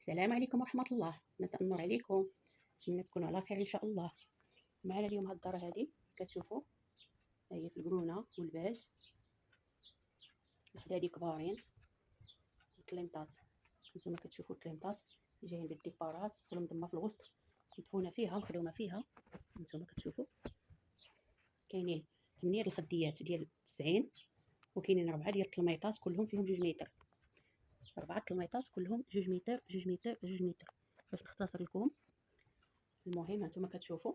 السلام عليكم ورحمة الله. مساء النور عليكم. نتمنى تكونوا على خير ان شاء الله. معنا اليوم هاد الدار هادي كتشوفوا، هي في القرونه والباج. الخدادي كبارين، الكليمطات نتوما كتشوفوا الكليمطات جايين بالديبارات والمضمه في الوسط، مدفونه فيها مخدومه فيها. نتوما كتشوفوا كاينين 8 الخديات ديال 90، وكاينين 4 ديال الكلميطات كلهم فيهم 2 متر. 4 كلميطات كلهم 2 متر 2 متر 2 متر. باش نختصر لكم، المهم هانتوما كتشوفوا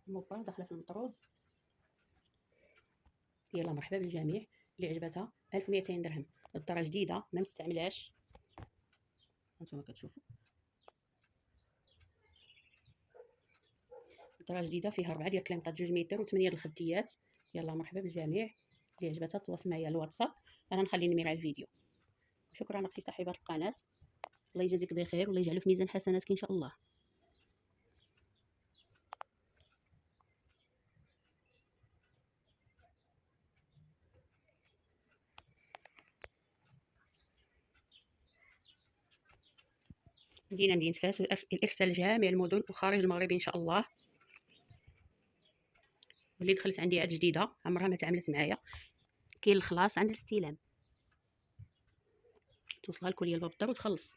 الموبا داخله في المطروز. يلا مرحبا بالجميع اللي عجبتها. 1200 درهم. الدار جديده ما مستعملاش. هانتوما كتشوفوا الدار جديده فيها 4 ديال الكليمطات 2 متر و8 د الخديات. يلا مرحبا بالجميع اللي عجبتها تواصل معايا على الواتساب، انا نخلي النمير على الفيديو. شكرا اختي صاحبه القناه، الله يجازيك بخير والله يجعله في ميزان حسناتك ان شاء الله. مدينه فاس، الارسال جامع المدن وخارج المغرب ان شاء الله. واللي دخلت عندي عاد جديده عمرها ما تعاملت معايا، كاين الخلاص عند الاستلام، توصلها لكل الباب الدار وتخلص.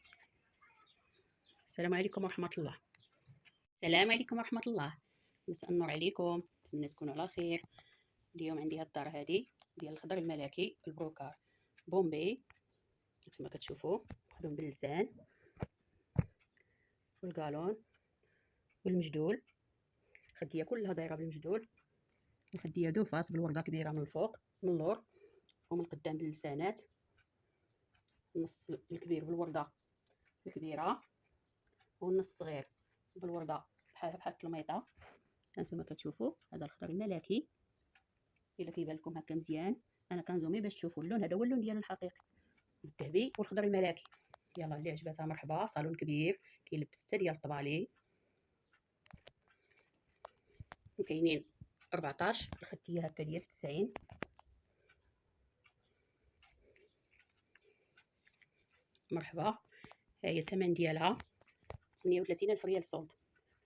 السلام عليكم ورحمه الله. السلام عليكم ورحمه الله. مساء النور عليكم، نتمنى تكونوا على خير. اليوم عندي هاد الدار هادي ديال الخضر الملكي البروكار بومبي. كما كتشوفوا مخدوم باللسان والقالون والمجدول. الخديه كلها دايره بالمجدول، الخديه دوفاس بالورده كبيره من الفوق من اللور ومن قدام باللسانات. النص الكبير بالورده الكبيره والنص الصغير بالورده بحال الكلميطه. هانتوما كتشوفوا هذا الخضر الملكي. الا كيبان لكم هكا مزيان، انا كنزومي باش تشوفوا اللون. هذا هو اللون ديالو الحقيقي، الذهبي والخضر الملكي. يلا اللي عجبتها مرحبا. صالون كبير كيلبس حتى ديال الطبالي، وكاينين 14 الخديه هكا ديال 90. مرحبا. ها هي الثمن ديالها 38 الف ريال صوت.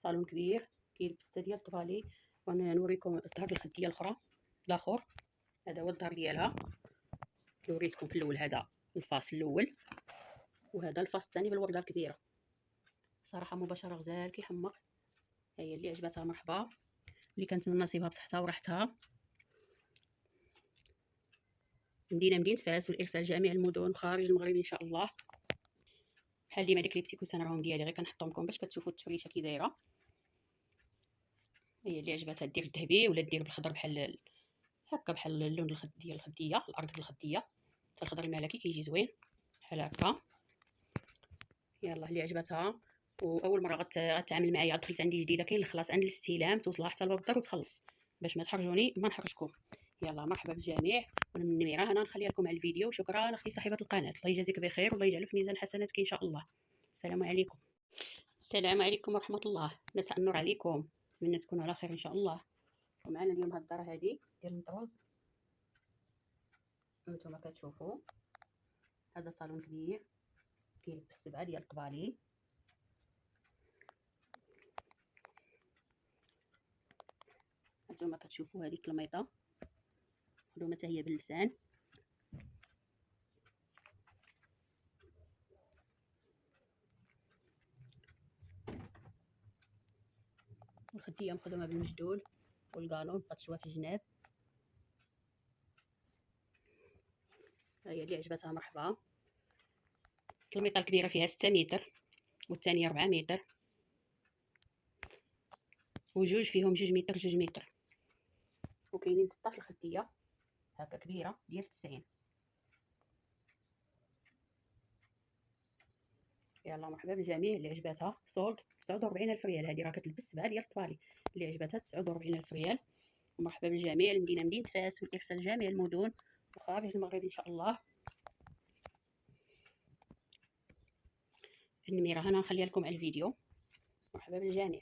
صالون كبير كيلبس حتى ديال الطبالي. وانا نوريكم الظهر الخديه الاخرى الاخر. هذا هو الظهر ديالها اللي وريتكم في الاول، هذا الفاصل الاول، وهذا الفاصل الثاني بالورده الكبيره. صراحه مباشره غزال كيحمق. هي اللي عجبتها مرحبا، اللي كانت من نصيبها بصحتها وراحتها. مدينه فاس، والارسال جميع المدن خارج المغرب ان شاء الله. بحال ديما ديك لي بتي كوسان راهم ديالي، غير كنحطهم لكم باش كتشوفوا التفريشه كي دايره. هي اللي عجبتها دير الذهبي ولا دير بالخضر بحال هكا، بحال اللون ديال الخديه، الارض ديال الخديه. حتى الخضر الملكي كيجي زوين بحال هكا. يلا اللي عجبتها واول مره غتعامل معايا، دخلت عندي جديده، كاين الخلاص عند الاستلام، توصلها حتى لباب الدار وتخلص باش ما تحرجوني ما نحرجكم. يلا مرحبا بالجميع. وانا من النميره هنا نخليها لكم على الفيديو. شكرا اختي صاحبه القناه، الله يجازيك بخير والله يجعله في ميزان حسناتك ان شاء الله. السلام عليكم. السلام عليكم ورحمه الله. مساء النور عليكم، نتمنى تكونوا على خير ان شاء الله. ومعنا اليوم هاد الدار هادي ديال المطروز. نتوما كتشوفوا هذا صالون كبير كيلبس 7 ديال القبالي. هانتوما كتشوفوا هذيك الميطه مخدومه حتى هي باللسان. والخديه مخدومه بالمجدول والقانون غتشوفها في الجناب. هي اللي عجبتها مرحبا. الميطه الكبيره فيها 6 متر والثانيه 4 متر، وجوج فيهم 2 متر 2 متر. وكاينين 16 خديه هكا كبيره ديال 90. يلا مرحبا بالجميع اللي عجبتها. سولد 49 الف ريال. هذه راه كتلبس 7 ديال الطوالي. اللي عجبتها 49 الف ريال. ومرحبا بالجميع. المدينه مدينه فاس، والارسال جميع المدن وخارج المغرب ان شاء الله. النميره هنا نخليها لكم على الفيديو. مرحبا بالجميع.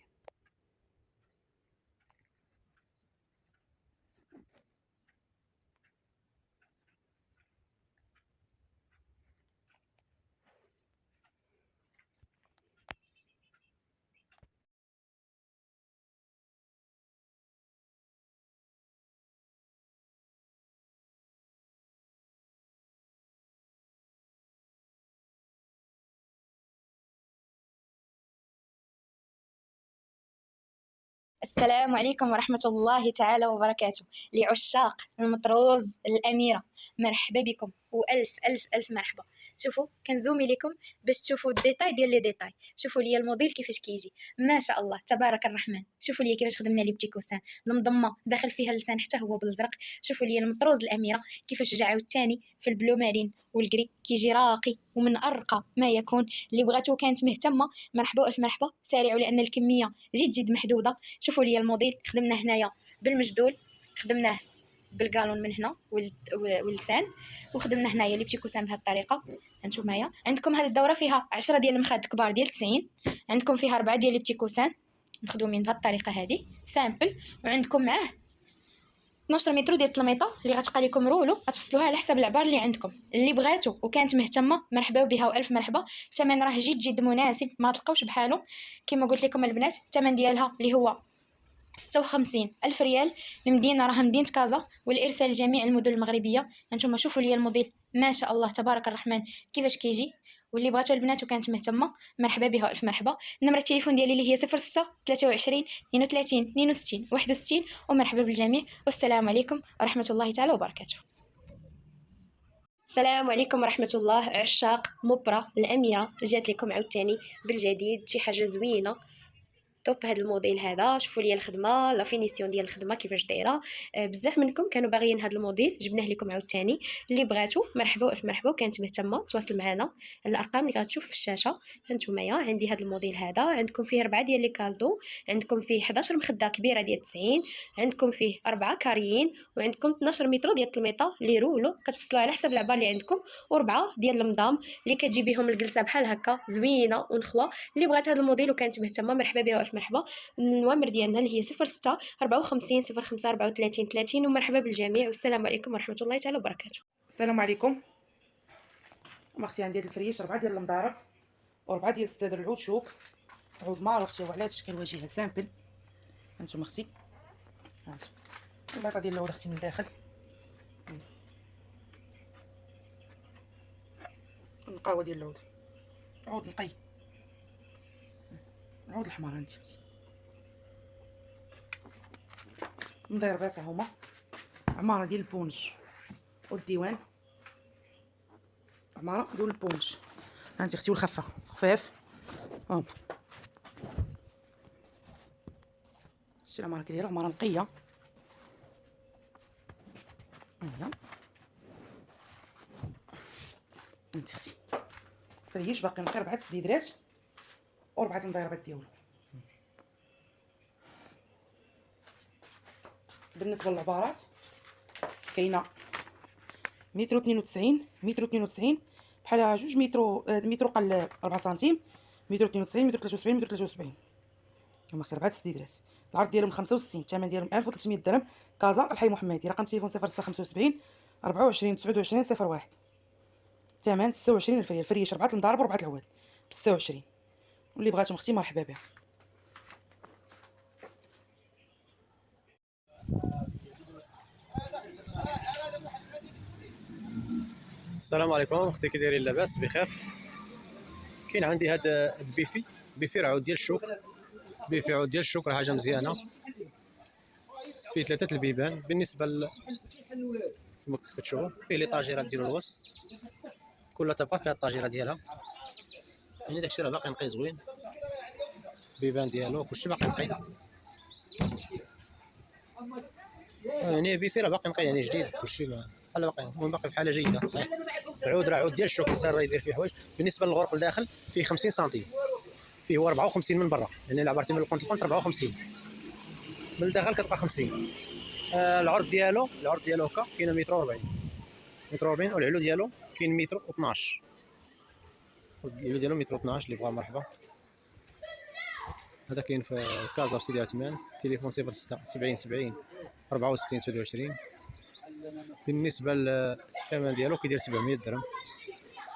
السلام عليكم ورحمة الله تعالى وبركاته. لعشاق المطروز الأميرة، مرحبا بكم وألف ألف ألف مرحبا. شوفوا كنزومي لكم باش تشوفوا الديتاي ديال لي ديتاي. شوفوا لي الموديل كيفاش كيجي، ما شاء الله تبارك الرحمن. شوفوا لي كيفاش خدمنا لي بتي كوسان المضمه داخل فيها اللسان حتى هو بالزرق. شوفوا لي المطروز الأميرة كيفاش جا عاوتاني في البلو مارين والجري، كيجي راقي ومن أرقى ما يكون. اللي بغاتو كانت مهتمة مرحبا والف مرحبا، سارعوا لأن الكمية جد محدودة. شوفوا لي الموديل خدمنا هنايا بالمجدول، خدمناه بالقالون من هنا واللسان، وخدمنا هنايا لي بتي كوسان بهذه الطريقه. هانتوما معايا، عندكم هذه الدوره فيها 10 ديال المخاد كبار ديال 90، عندكم فيها 4 ديال لي بتي كوسان مخدومين بهذه الطريقه هذه سامبل، وعندكم معاه 12 متر ديال التلميطه اللي غتبقى لكم رولو، غتفصلوها على حسب العبار اللي عندكم. اللي بغاتو وكانت مهتمه مرحبا بها والف مرحبا. الثمن راه جد مناسب، ما تلقاوش بحالو. كما قلت لكم البنات، الثمن ديالها اللي هو 56 ألف ريال. المدينة راها مدينة كازا، والإرسال لجميع المدن المغربية. هانتوما شوفوا لي الموديل ما شاء الله تبارك الرحمن كيفاش كيجي. واللي بغاتو البنات وكانت مهتمة مرحبا بها ألف مرحبا. نمرة التليفون ديالي اللي هي 06 23 32 62 61. ومرحبا بالجميع، والسلام عليكم ورحمة الله تعالى وبركاته. السلام عليكم ورحمة الله. عشاق مبرة الأميرة جات لكم عاوتاني بالجديد، شي حاجة زوينة توب. هذا الموديل هذا شوفوا لي الخدمه، لا فينيسيون ديال الخدمه كيفاش دايره. بزاف منكم كانوا باغيين هذا الموديل، جبناه لكم عاوتاني. اللي بغاتو مرحبا الف مرحبا، وكانت مهتمه تواصل معنا. الارقام اللي غتشوف في الشاشه. هانتوما عندي هذا الموديل هذا، عندكم فيه 4 ديال لي كالدو، عندكم فيه 11 مخده كبيره ديال 90، عندكم فيه 4 كاريين، وعندكم 12 متر ديال التلميطه اللي رولو كتفصلوا على حسب العبار اللي عندكم، وربعه ديال المضام اللي كتجي بهم الجلسه بحال هكا زوينه ونخوه. اللي بغات هذا الموديل وكانت مهتمه مرحبا بها والف مرحبا. النوامر ديالنا اللي هي 06 54 05 34 30. ومرحبا بالجميع، والسلام عليكم ورحمه الله تعالى وبركاته. السلام عليكم. اختي عندي هاد الفريش 4 ديال المضارب و4 ديال الصدر العود شوك، عود مار اختي، وعلى هاد الشكل واجهه سامبل. هانتوما اختي، هانتوما البلاطه ديال العود اختي من الداخل، النقاوه ديال العود، عود نقي، العود الحمار هانتي اختي. مضاربات هما عماره ديال البونج والديوان، عماره ديال البونج هانتي اختي، والخفه خفاف. شتي العماره كي دايره، عماره نقيه. هنا هانتي اختي فريش باقي نقي 4 تسديدات و4 المضاربات ديالو. بالنسبه للعبارات كاينه متر 92 متر 92 بحالها جوج متر قل 4 سنتيم، متر 92 متر 73 متر 73. هما 4 تسديدات. العرض ديالهم 65، الثمن ديالهم 1300 درهم. كازا الحي محمدي، رقم تليفون 0675 24 29 01. الثمن 26 الف ريال. فريش 4 المضارب و4 العواد ب 26. واللي بغاتهم اختي مرحبا بها. السلام عليكم اختي، كي دايرين؟ لاباس بخير. كاين عندي هذا بيفي عود ديال الشوك، بيفي عود ديال الشوك راه حاجه مزيانه، فيه 3 البيبان. بالنسبه كما كتشوفوا فيه لي طاجيرات ديالو الوسط، كل طبقه فيها الطاجيره ديالها. يعني داكشي راه باقي نقي زوين، البيبان ديالو كلشي باقي نقي. يعني بيفي راه باقي نقي، يعني جديد كلشي بحال باقي، المهم باقي بحاله جيده صحيح. العود راه عود ديال الشوك، الانسان راه يدير فيه حوايج. بالنسبه للغرق الداخل فيه 50 سنتيم، فيه هو 54 من برا، يعني الا عبرتي من القنت 54 من الداخل كتبقى 50. العرض ديالو هكا كاين متر 40 والعلو ديالو كاين متر 12. العلو ديالو متر 12 اللي بغا مرحبا. هذا كاين في كازا في سيدي عثمان، تليفون 06 70 70 64 29. بالنسبه للثمن ديالو كيدير 700 درهم،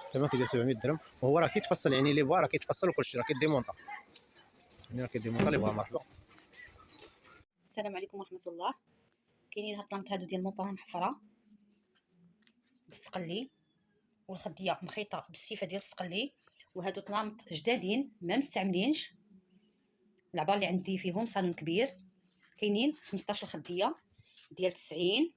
الثمن كيدير 700 درهم. وهو راه كيتفصل، يعني اللي بغا راه كيتفصل وكلشي راه كيديمونطا، يعني راه كيديمونطا اللي بغا مرحبا. السلام عليكم ورحمه الله. كاينين هاد الطلامط هادو ديال مونطون محفره بالسقلي، والخديه مخيطه بالسيفه ديال السقلي. وهادو طلامط جدادين ما مستعملينش، العبار اللي عندي فيهم صالون كبير. كاينين 15 خديه ديال 90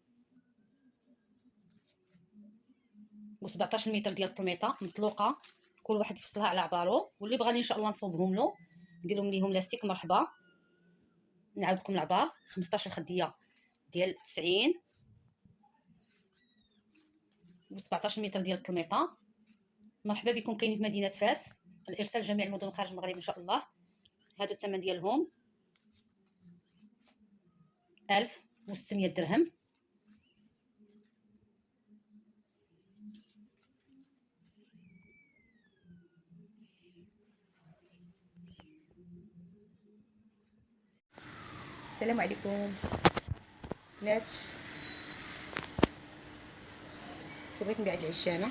و17 متر ديال الطميطه مطلوقه، كل واحد يفصلها على عبارو. واللي بغاني ان شاء الله نصوبهم له نديرهم ليهم لاستيك مرحبا. نعاودكم العبار: 15 خديه ديال 90 و17 متر ديال الطميطه. مرحبا بكم. كاينين في مدينه فاس، الارسال جميع المدن خارج المغرب ان شاء الله. هادو الثمن ديالهم 1600 درهم. السلام عليكم بنات. بغيت نبيع العجانه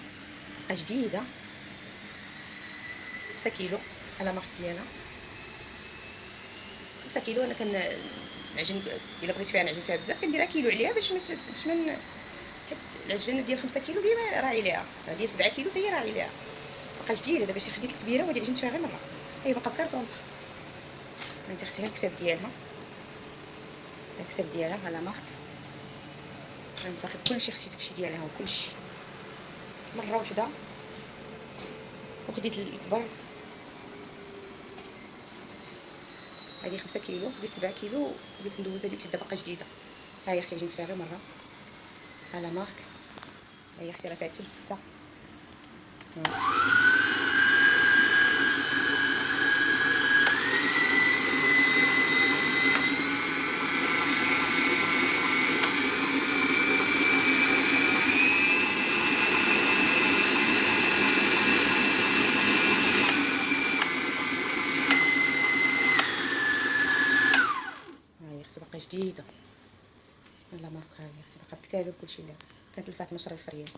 جديده 5 كيلو على مارك ديالها. 5 كيلو. انا كنعجن الا بغيت فيها نعجن فيها بزاف كنديرها كيلو عليها باش من حيت العجانه ديال 5 كيلو ديما راعي ليها، هذه 7 كيلو حتى هي راعي ليها. باقا جديده دابا شي خديت الكبيره وهذه عجنت فيها غير مره، هي باقا بكارطونتها. انت اختي الكساب ديالها، الكساب ديالها على مارك. غنباخد كلشي، خصيت داكشي ديالها وكلشي مره واحده. وخديت الكبار، هذه 5 كيلو، خديت 7 كيلو قلت ندوز هذه حدا باقا جديده. ها هي اختي عجنت فيها غير مره على مارك. ها هي اختي راه فيها حتى ل6. باقا جديده على مارك. ها هي اختي باقا بكتابه بكلشي ليها. كانت لفات 12,000 ريال.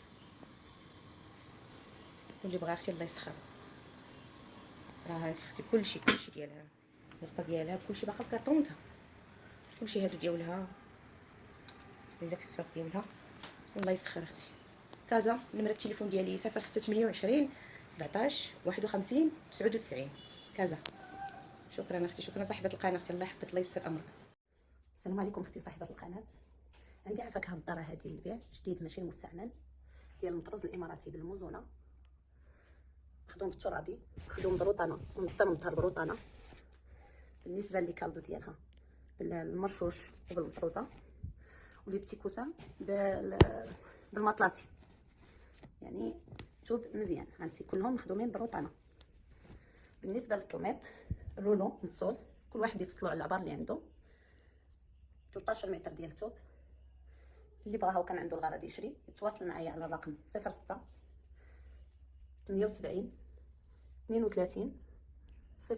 واللي بغا اختي الله يسخر، راه هانتي اختي كلشي ديالها، الغطا ديالها كلشي باقا بكارطونتها، كلشي هادو ديالها داك التصفيق ديالها. والله يسخر اختي. كازا نمره التليفون ديالي 0628 17 51 99. كازا. شكرا اختي، شكرا صاحبه القناه اختي، الله يحفظك الله يسر امرك. السلام عليكم اختي صاحبه القناه. عندي عافاك هاد الدار هادي للبيع جديد ماشي مستعمل، ديال المطروز الاماراتي بالموزونه، مخدوم بالترابي، مخدوم بروطانه ومطر مطهر بروطانه. بالنسبه للكالدو ديالها بالمرشوش وبالمطروزه، ولي بتي كوسان بالمطلاسي، يعني توب مزيان. هانتي كلهم مخدومين بروطانه. بالنسبه للطوميط رولو متصول، كل واحد يفصلو على العبار اللي عنده. 13 متر ديال الثوب. اللي بغاها وكان عنده الغرض يشري يتواصل معايا على الرقم 06 78 32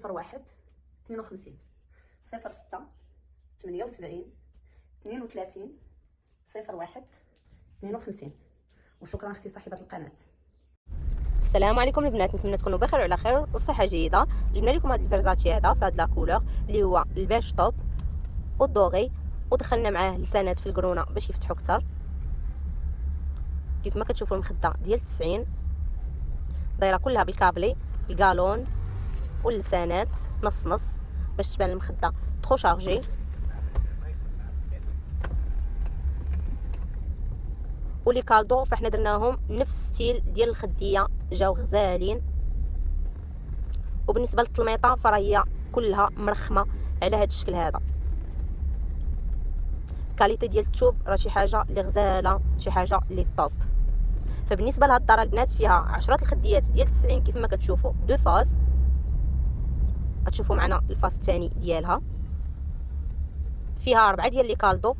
01 52. 06 78 32 01 52. وشكرا اختي صاحبه القناه. السلام عليكم البنات، نتمنى تكونوا بخير وعلى خير وبصحه جيده. جبنا لكم هذا الفرزاتي هذا في هذا لا كولور اللي هو البيج توب والدوغي، ودخلنا معاه لسانات في القرونه باش يفتحوا اكثر. كيف ما كتشوفوا المخده ديال 90 دايره كلها بالكابلي الكالون واللسانات نص نص باش تبان المخده ترو شارجي. ولي كالدو فاحنا درناهم نفس ستيل ديال الخديه، جاو غزالين. وبالنسبه للطلميطه فراهي كلها مرخمه على هذا الشكل هذا. الكاليتي ديال الثوب راه شي حاجه اللي غزاله، شي حاجه اللي طوب. فبالنسبه لهاد الدار البنات فيها 10 الخديات ديال 90 كيف ما كتشوفوا، دو فاس. غتشوفوا معنا الفاس الثاني ديالها، فيها 4 ديال لي كالدو،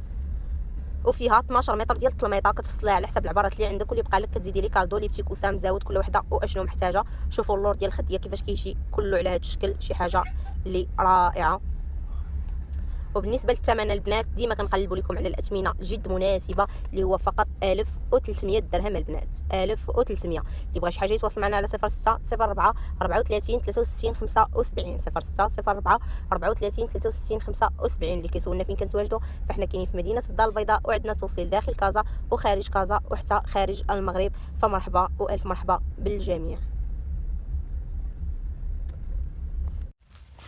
وفيها 12 متر ديال الطلميطه كتفصليها على حسب العبارات اللي عندك. واللي بقى لك كتزيدي لي كالدو، لي بتي كوسام زاود، كل وحده واشنو محتاجه. شوفوا اللور ديال الخديه كيفاش كيجي كله على هذا الشكل، شي حاجه اللي رائعه. وبالنسبه للثمن البنات ديما كنقلبوا لكم على الاثمنه جد مناسبه اللي هو فقط 1300 درهم البنات، 1300. اللي بغى شي حاجه يتواصل معنا على 06 04 34 63 75 06 04 34 63 75. اللي كيسولنا فين كنتواجدوا، فاحنا كاينين في مدينه الدار البيضاء، وعندنا توصيل داخل كازا وخارج كازا وحتى خارج المغرب. فمرحبا والف مرحبا بالجميع.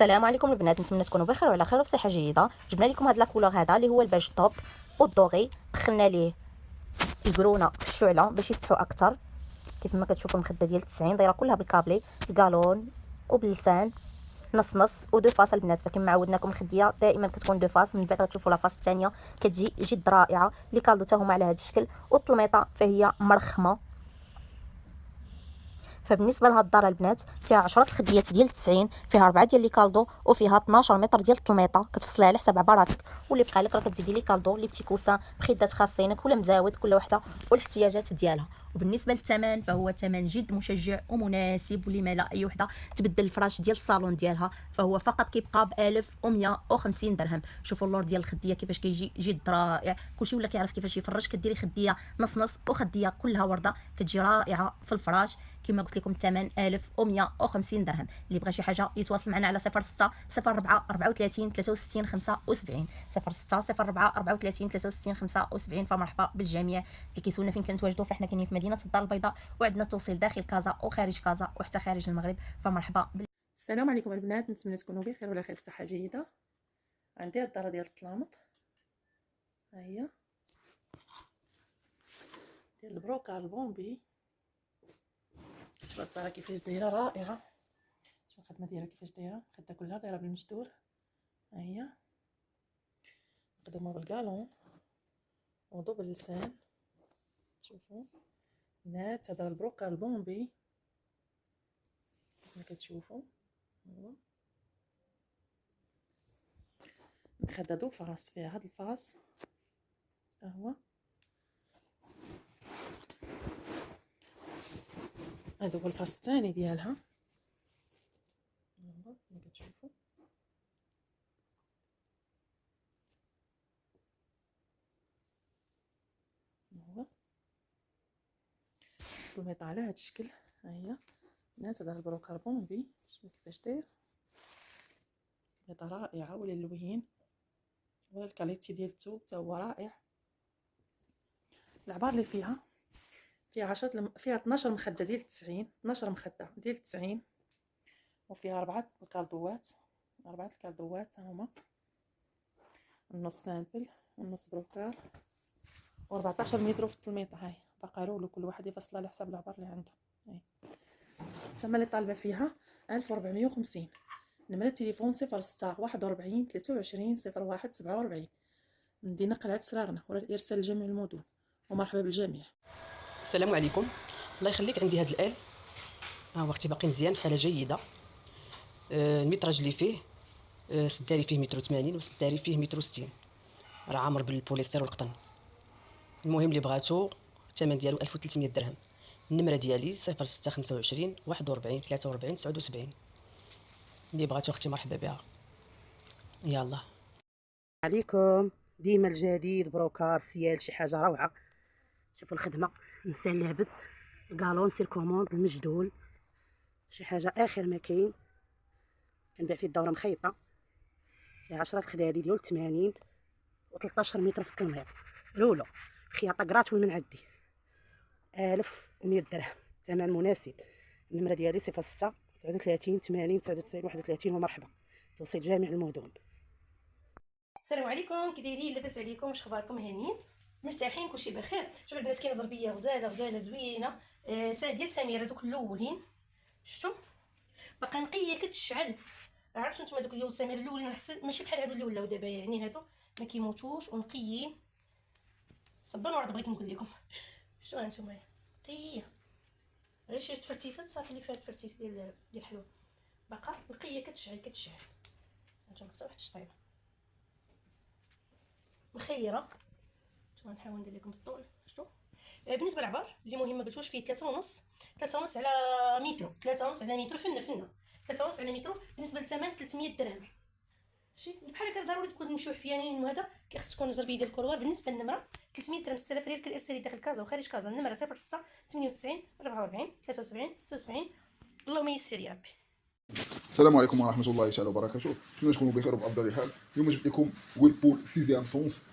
السلام عليكم البنات، نتمنى تكونوا بخير وعلى خير وفي صحه جيده. جبنا لكم هذا لاكولور هذا اللي هو الباج توب والدوغي، دخلنا ليه القرونه في الشعله باش يفتحوا اكثر. كيف ما كتشوفوا المخده ديال 90 دايره كلها بالكابلي الكالون وباللسان نص نص ودو فاس البنات. فكما عودناكم الخديه دائما كتكون دو فاس، من بعد غتشوفوا لا فاس الثانيه كتجي جد رائعه. لي كالدو حتى هما على هذا الشكل، والطلميطه فهي مرخمه. فبالنسبه لهاد الدار البنات فيها 10 خديات ديال 90، فيها 4 ديال لي كالدو وفيها 12 متر ديال الطلميطه، كتفصليها على حساب عباراتك. واللي بقى لك راه كتزيدي لي كالدو لي بتي كوسان بخدات خاصينك ولا مزاود، كل وحده والاحتياجات ديالها. وبالنسبه للثمن فهو ثمن جد مشجع ومناسب، ولما لا اي وحده تبدل الفراش ديال الصالون ديالها فهو فقط كيبقى ب 1150 درهم. شوفوا اللور ديال الخديه كيفاش كيجي جد رائع، كلشي ولا كيعرف كيفاش يفرش. كديري خديه نص نص وخديه كلها ورده كتجي رائعه في الفراش. كما قلت لكم الثمن 1150 درهم. اللي بغى شي حاجه يتواصل معنا على 06 04 34 63 75 06 04 34 63 75. فمرحبا بالجميع اللي كيسولنا فين كنتواجدوا. فاحنا كاينين في مدينه الدار البيضاء، وعندنا توصيل داخل كازا وخارج كازا وحتى خارج المغرب. فمرحبا السلام عليكم البنات، نتمنى تكونوا بخير وعلى خير في صحه جيده. عندي هاد الدار ديال الطلامط، ها هي ديال البروكا البومبي. شوفوا الدار كيفاش دايره رائعه، شوفوا الخدمه ديالها كيفاش دايره، الخده كلها دايره بالمجدور. ها هي مخدومه بالكالون ودوبل اللسان. شوفوا البنات هذا البروكا البومبي كما كتشوفوا، هو مخده دو فاس، فيها هاد الفاس ها هو، هذا هو الفاس الثاني ديالها. هو كما كتشوفوا هو الطلميطه على هذا الشكل. ها هي الناس هذا البروكار بومبي، شوفوا كيفاش داير، طلميطه رائعه. ولا اللوين ولا الكاليتي ديال الثوب حتى هو رائع. العبار اللي فيها 12 مخده ديال 90، 12 مخده ديال 90، وفيها 4 الكالدوات، 4 الكالدوات ها هما، النص سامبل والنص بروكار، و14 متر في الطلميطه. هاي باقا رولو كل واحد يفصلها على حساب العبار اللي عنده. هاي الثمن اللي طالبه فيها 1450. نمره التليفون 06 41 23 01 47. مدينه قلعه سراغنه، ولا الارسال لجميع المدن. ومرحبا بالجميع. السلام عليكم، الله يخليك. عندي هاد الآل ها هو اختي باقي مزيان في حاله جيده. الميتراج اللي فيه السداري فيه 180 والسداري فيه 160، راه عامر بالبوليستر والقطن. المهم اللي بغاتو الثمن ديالو 1300 درهم. النمره ديالي 0625 41 43 79. اللي بغاتو اختي مرحبا بها. يلا عليكم ديما الجديد، بروكار سيال شي حاجه روعه. شوفوا الخدمه، انسان لابد الكالون سير كوموند المجدول، شي حاجه اخر ما كاين. كنبيع فيه الدوره مخيطه، فيها 10 خدادي ديال 80 و13 متر في الكمير. لولو خياطه كراتوي من عندي 1100 درهم، ثمن مناسب. النمره ديالي 06 39 80 99 31. ومرحبا، توصيل جميع المدن. السلام عليكم، كي دايرين؟ لاباس عليكم؟ واش اخباركم؟ هانيين مرتاحين؟ كلشي بخير؟ شوفوا البنات كاينه زربيه غزاله زوينه، ديال سميره، دوك الاولين شفتوا باقا نقيه كتشعل. عرفتوا نتوما دوك ديال سميره الاولين احسن، ماشي بحال هادو اللي ولاو دابا، يعني هادو ما كيموتوش ونقيين. صبا ورد بغيت نقول لكم شتو هانتوما نقيه، غير شي تفرتيسات صافي اللي فيها تفرتيس ديال الحلوى، باقا نقيه كتشعل هانتوما صافي واحد الشطيبه مخيره. نتوما نحاول ندير لكم بالطول. شفتوا بالنسبه للعبار اللي مهم ما قلتوش فيه 3.5 على متر، 3.5 على متر فنه 3.5 على متر. بالنسبه للثمن 300 درهم. شي بحال هكا ضروري تكون مشوح فيانين، وهذا كيخص تكون زربيه ديال الكروار. بالنسبه للنمره 300 درهم، 6000 ريال كالارسالي داخل كازا وخارج كازا. النمره 06 98 44 73 76. اللهم يسر يا ربي. السلام عليكم ورحمه الله تعالى وبركاته. نتمنى تكونوا بخير وبافضل الحال. اليوم جبت لكم ويلبول سيزيام سونس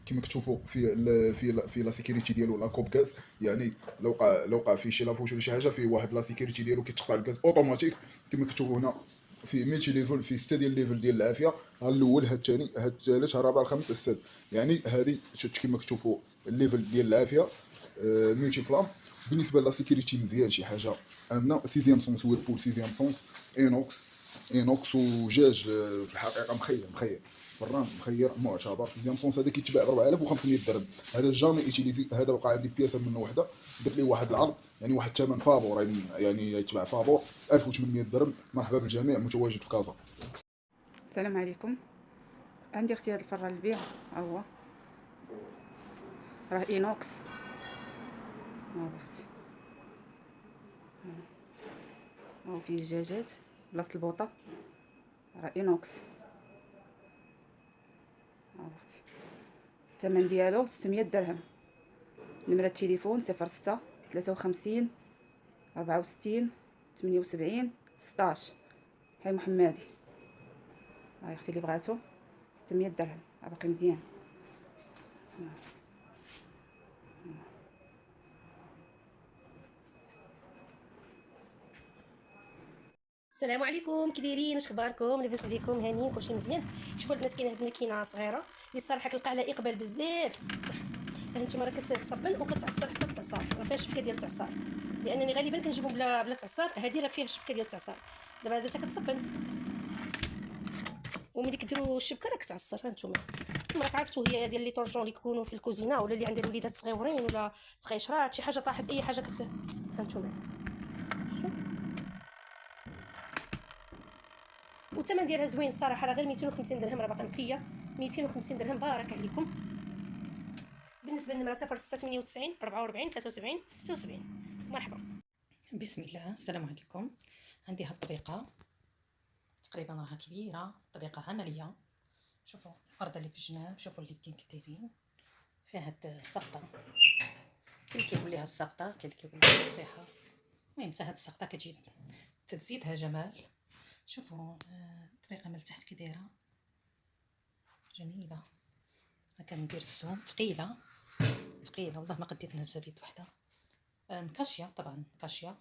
كما كتشوفوا في لا سيكوريتي ديالو لا كوب غاز. يعني لو وقع فيه شي لافوش ولا شي حاجه، فيه واحد لا سيكوريتي ديالو كيتقطع الغاز اوتوماتيك. كما كتشوفوا هنا فيه ملتي ليفل، فيه 6 ديال الليفل ديال العافيه. ها الاول، ها الثاني، ها الثالث، ها الرابع، الخامس، السادس. يعني هذه كما كتشوفوا الليفل ديال العافيه ملتي فلام. بالنسبه لا سيكوريتي مزيان، شي حاجه امنه. سيزيام سونس ويربول، سيزيام سونس اينوكس وجاج في الحقيقه مخير فران مخير معتبر. سيزيام سونس هذا كيتباع ب 4500 درهم. هذا جامي ايتيليزي، هذا وقع عندي بياسه منه وحده، درت ليه واحد العرض، يعني واحد الثمن فابور، يعني يتباع فابور 1800 درهم. مرحبا بالجميع، متواجد في كازا. السلام عليكم. عندي اختي هذا الفران للبيع، ها هو راه اينوكس. ها اختي، ها فيه الدجاجات بلاصه البوطه، راه اينوكس. ها اختي، الثمن ديالو 600 درهم. نمرة التليفون 06 53 64 78 16. هاي محمدي. هاي اختي اللي بغاتو 600 درهم، باقي مزيان. السلام عليكم، كي دايرين؟ اش اخباركم؟ لاباس عليكم؟ هانيين؟ كلشي مزيان؟ شوفوا البنات، كاينه هاد الماكينه صغيره اللي الصراحه كنلقى على اقبال بزاف. هانتوما راه كتصبن وكتعصر حتى التعصار، راه فيها الشبكه ديال التعصار، لانني غالبا كنجيبهم بلا تعصار. هذه راه فيها الشبكه ديال التعصار. دابا هذا كتصبن وملي كديروا الشبكه راه كتعصر. هانتوما راك عرفتوا هي ديال لي طورجون اللي يكونوا في الكوزينه، ولا اللي عند الوليدات صغيورين، ولا تقيشرات شي حاجه طاحت، اي حاجه هانتوما شوف. والثمن ديالها زوين الصراحه، راه غير 250 درهم، راه باقا نقيه. 250 درهم بارك عليكم. بالنسبه للنمره 0698 44 73 76. مرحبا. بسم الله. السلام عليكم. عندي هاد الطريقه تقريبا راها كبيره، طريقه عمليه. شوفوا الارض اللي في الجناب، شوفوا اليدين كي دايرين فيها هاد السقطه. كاين كيقول ليها السقطه، كاين اللي كيقول ليها الصفيحه. المهم حتى هاد السقطه كتجي تزيدها جمال. شوفوا الطريقه من التحت كي دايره جميله. كندير الزوم ثقيله والله ما قديت نهزها بيد وحده. كاشيه طبعا، كاشيه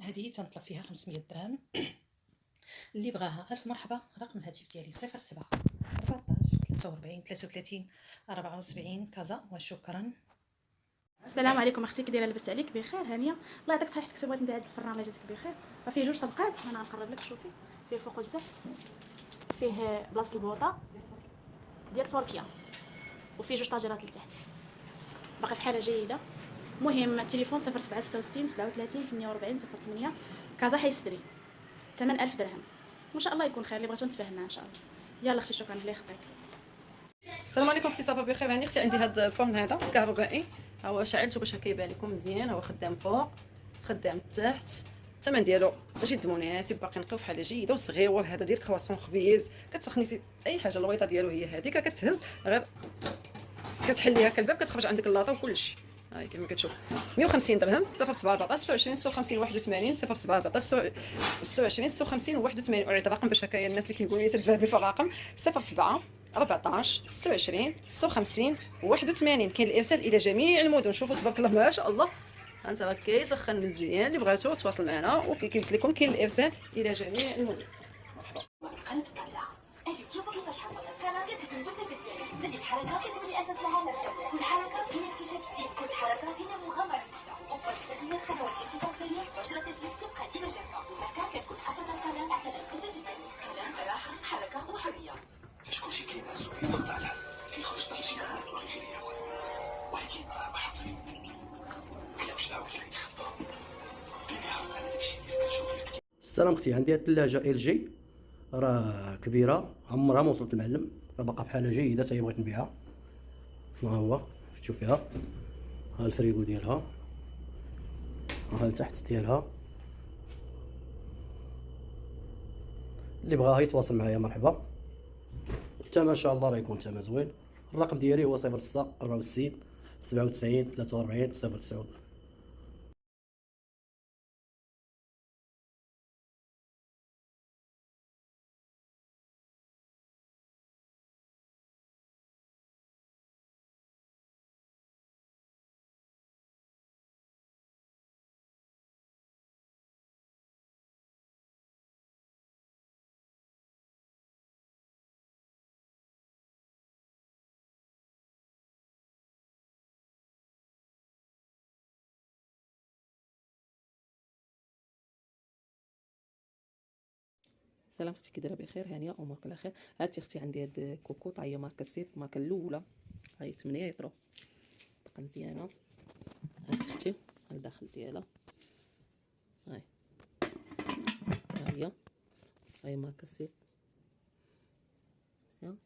هذه تنطلب فيها 500 درهم. اللي بغاها الف مرحبا. رقم الهاتف ديالي 07 14 43 33 74 كازا. وشكرا. السلام عليكم اختي، كي دايره؟ لاباس عليك؟ بخير؟ هانيه؟ الله يعطيك صحتك. بغيت نبيع هاد الفران، الله يجازيك بخير. راه فيه جوج طبقات، انا غنقرب لك. شوفي فيه الفوق والتحت، فيه بلاصه البوطه ديال تركيا، وفيه جوج طاجرات لتحت، باقي في حاله جيده. المهم التليفون 0766 37 48 08. كازا حي السدري. ثمن 1000 درهم. وان شاء الله يكون خير. اللي بغيتو نتفاهم ان شاء الله. يلا اختي، شكرا. الله يخطيك. السلام عليكم اختي، صافا بخير؟ هاني اختي، عندي هذا الفرن هذا كهربائي، ها هو شعلته باش هكا يبان لكم مزيان. هو خدام فوق خدام تحت. الثمن ديالو جد مناسب، باقي نقيو في حاله جيده وصغيور. هذا ديال كرواسون خبيز، كتسخني فيه اي حاجه. الويطه ديالو هي هذيك، كتهز غير كتحليها كالباب، كتخرج عندك اللاطه وكلشي. هاي كما كتشوف 150 درهم. 07 14 26 56 81. 07 14 26 56 81. وعيط الرقم باش هكايا الناس اللي كيقولوا لي تتزادي في الرقم. 07 14 26 56 81. كاين الارسال الى جميع المدن. شوفوا تبارك الله ما شاء الله، انت راه كيسخن مزيان. اللي بغاتو تواصل معنا، وكي قلت لكم كاين الارسال الى جميع المدن. اجي شوفوا كيفاش حفظت كلاكيت تنبت بالتالي. بدي الحركه كتبني اساس لها نرجع. كل حركه هي اكتشاف جديد، كل حركه هي مغامره جديده. وقت تقنيه السنوات الاختصاصيه بشره اليد تبقى ديما جافه، والمكان كتكون حافظه الكلام اعتنى الفرده بالتالي. كلام، راحه، حركه وحريه. كلشي كينعس وكيضغط على الحس، كيخرج تنشيطات وكيدير ولكن راه بحط كيفاش العوج اللي يتخطى كيعرف على داكشي اللي كنشوف لك. السلام اختي، عندي هاد الثلاجه ال جي راه كبيره، عمرها ما وصلت المعلم، راه باقا في حاله جيده، حتى هي بغيت نبيعها. ها هو شوف فيها، ها الفريغو ديالها، ها التحت ديالها. اللي بغاها يتواصل معايا مرحبا. الثمن ان شاء الله راه يكون ثمن زوين. الرقم ديالي هو 06 64 97 43 09. سلام اختي، كي دايره بخير؟ هانيه امورك على خير. هاتي اختي عندي هاد كوكو طايه ماركه سيف، الماركه الاولى، هاي 8 يطرو، باقا مزيانه. هاتي اختي الداخل ديالها، هاي هاي ماركه سيف، ها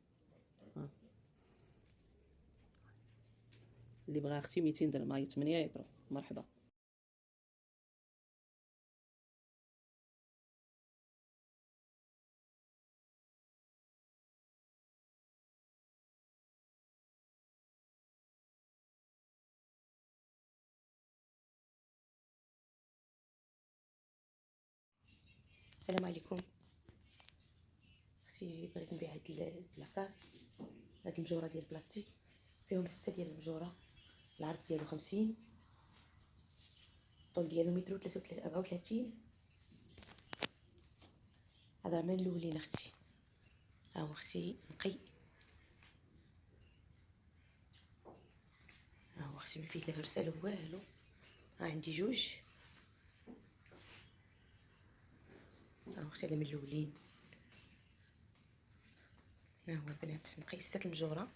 اللي بغا اختي 200 درهم، هاي 8 يطرو. مرحبا. السلام عليكم اختي، بغيت نبيع هاد البلاكار، هاد المجوره ديال البلاستيك، فيهم 6 ديال المجوره، العرض ديالو 50، الطول ديالو 134. هذا من الاولين اختي. ها هو اختي نقي، ها هو اختي ما فيه لا غرسال والو. ها عندي جوج، ها هو اختي هذا من الاولين. ها هو البنات نقي 6 المجوره.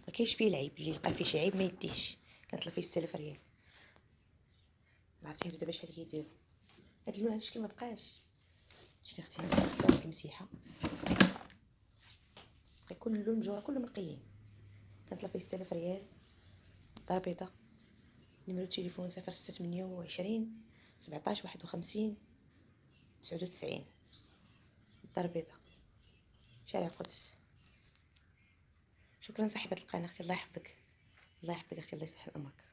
ما كاينش فيه العيب، اللي لقى فيه شي عيب ما يديش، كنطلب فيه 6000 ريال. عرفتي هادو دابا شحال كيديروا هاد اللون؟ هاد الشكل ما بقاش. شتي اختي هاد المسيحه، كل اللون مجوره كلهم نقيين، كنطلب فيه 6000 ريال. دار بيضاء، نيميرو تليفون 0628 17 51 99. دار بيضاء، شارع القدس. شكرا صاحبة القناة اختي، الله يحفظك، الله يحفظك اختي، الله يسهل امرك.